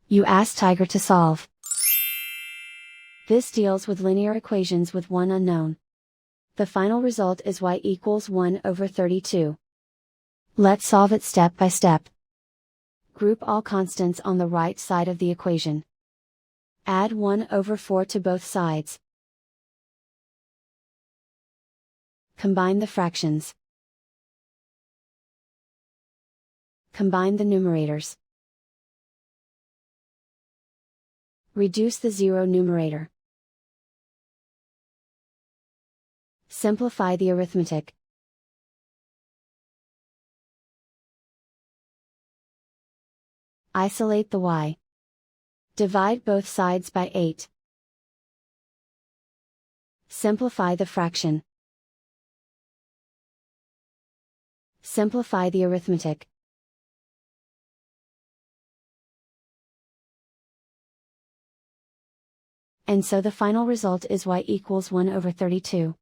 You ask Tiger to solve. This deals with linear equations with one unknown. The final result is y equals 1 over 32. Let's solve it step by step. Group all constants on the right side of the equation. Add 1 over 4 to both sides. Combine the fractions. Combine the numerators. Reduce the zero numerator. Simplify the arithmetic. Isolate the y. Divide both sides by 8. Simplify the fraction. Simplify the arithmetic. And so the final result is y equals 1 over 32.